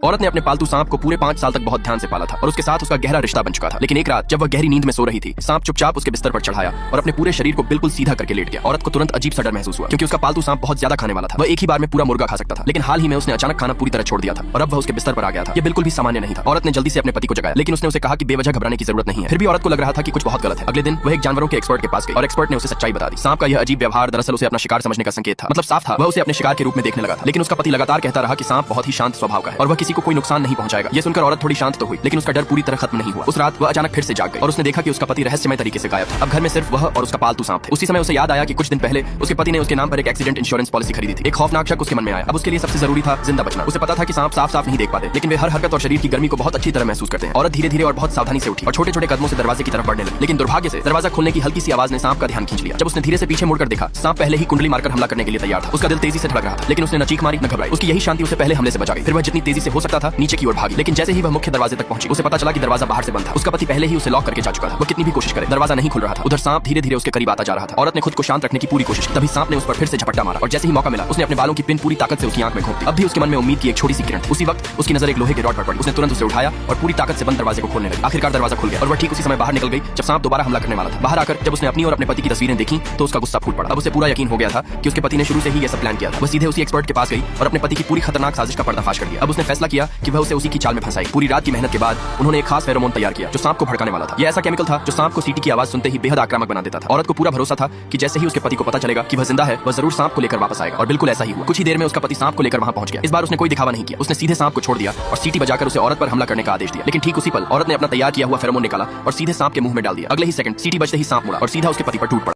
औरत ने अपने पालतू सांप को पूरे 5 साल तक बहुत ध्यान से पाला था और उसके साथ उसका गहरा रिश्ता बन चुका था। लेकिन एक रात जब वह गहरी नींद में सो रही थी, सांप चुपचाप उसके बिस्तर पर चढ़ाया और अपने पूरे शरीर को बिल्कुल सीधा करके लेट गया। औरत को तुरंत अजीब सा डर महसूस हुआ क्योंकि उसका पालतू सांप बहुत ज्यादा खाने वाला था। वह एक ही बार में पूरा मुर्गा खा सकता था, लेकिन हाल ही में उसने अचानक खाना पूरी तरह छोड़ दिया था और अब वह उसके बिस्तर पर आ गया था। यह बिल्कुल भी सामान्य नहीं था। औरत ने जल्दी से अपने पति को जगाया, लेकिन उसने उसे कहा कि बेवजह घबराने की जरूरत नहीं है। फिर भी औरत को लग रहा था कि कुछ बहुत गलत है। अगले दिन वह एक जानवरों के एक्सपर्ट के पास गई और एक्सपर्ट ने उसे सच्चाई बता दी। सांप का यह अजीब व्यवहार दरअसल उसे अपना शिकार समझने का संकेत था। मतलब साफ था, वह उसे अपने शिकार के रूप में देखने लगा था। लेकिन उसका पति लगातार कहता रहा कि सांप बहुत ही शांत स्वभाव का है और वह किसी को कोई नुकसान नहीं पहुंचाएगा। यह सुनकर औरत थोड़ी शांत तो हुई, लेकिन उसका डर पूरी तरह खत्म नहीं हुआ। उस रात वह अचानक फिर से जाग गई और उसने देखा कि उसका पति रहस्यमय तरीके से गायब था। अब घर में सिर्फ वह और उसका पालतू सांप थे। उसी समय उसे याद आया कि कुछ दिन पहले उसके पति ने उसके नाम पर एक एक्सीडेंट इंश्योरेंस पॉलिसी खरीदी थी। एक खौफनाक शक उसके मन में आया। अब उसके लिए सबसे जरूरी था जिंदा बचना। उसे पता था कि सांप साफ साफ नहीं देख पाते, लेकिन वे हर हरकत और शरीर की गर्मी को बहुत अच्छी तरह महसूस करते हैं। औरत धीरे धीरे और बहुत सावधानी से उठी और छोटे छोटे कदमों से दरवाजे की तरफ बढ़ने लगी। लेकिन दुर्भाग्य से दरवाजा खोलने की हल्की सी आवाज ने सांप का ध्यान खींच लिया। जब उसने धीरे से पीछे मुड़कर देखा, सांप पहले ही कुंडली मारकर हमला करने के लिए तैयार था। उसका दिल तेजी से धड़क रहा था, लेकिन उसने न चीख मारी न घबराई। उसकी यही शांति उसे पहले हमले से बचा गई। फिर वह जितनी तेजी से हो सकता था नीचे की ओर भागी, लेकिन जैसे ही वह मुख्य दरवाजे तक पहुंची, उसे पता चला कि दरवाजा बाहर से बंद था। उसका पति पहले ही उसे लॉक करके जा चुका था। वह कितनी भी कोशिश करे, दरवाजा नहीं खुल रहा था। उधर सांप धीरे धीरे उसके करीब आता जा रहा था। औरत ने खुद को शांत रखने की पूरी कोशिश की। तभी सांप ने उस पर फिर से झपट्टा मारा और जैसे ही मौका मिला, उसने अपने बालों की पिन पूरी ताकत से उसकी आंख में घोंप दी। अब भी उसके मन में उम्मीद की एक छोटी सी किरण थी। उसी वक्त उसकी नजर एक लोहे के रॉड पर पड़ी। उसने तुरंत उसे उठाया और पूरी ताकत से बंद दरवाजे को खोलने लगी। आखिरकार दरवाजा खुल गया और वह ठीक उसी समय बाहर निकल गई जब सांप दोबारा हमला करने वाला था। बाहर आकर जब उसने अपनी और अपने पति की तस्वीरें देखी तो उसका गुस्सा फूट पड़ा। अब उसे पूरा यकीन हो गया था कि उसके पति ने शुरू से ही यह सब प्लान किया था। वह सीधे उसी एक्सपर्ट के पास गई और अपने पति की पूरी खतरनाक साजिश का पर्दाफाश कर दिया। अब उसने फैसला किया कि वह उसे उसी की चाल में फंसाएगी। पूरी रात की मेहनत के बाद उन्होंने एक खास फेरोमोन तैयार किया जो सांप को भड़काने वाला था। यह ऐसा केमिकल था जो सांप को सीटी की आवाज सुनते ही बेहद आक्रामक बना देता था। औरत को पूरा भरोसा था कि जैसे ही उसके पति को पता चलेगा कि वह जिंदा है, वह जरूर सांप को लेकर वापस आएगा। और बिल्कुल ऐसा ही हुआ। कुछ ही देर में उसका पति सांप को लेकर वहां पहुंच गया। इस बार उसने कोई दिखावा नहीं किया। उसने सीधे सांप को छोड़ दिया और सीटी बजाकर उसे औरत पर हमला करने का आदेश दिया। लेकिन ठीक उसी पल औरत ने अपना तैयार किया हुआ फेरोमोन निकाला और सीधे सांप के मुंह में डाल दिया। अगले ही सेकंड सीटी बजते ही सांप मुड़ा और सीधा उसके पति पर टूट पड़ा।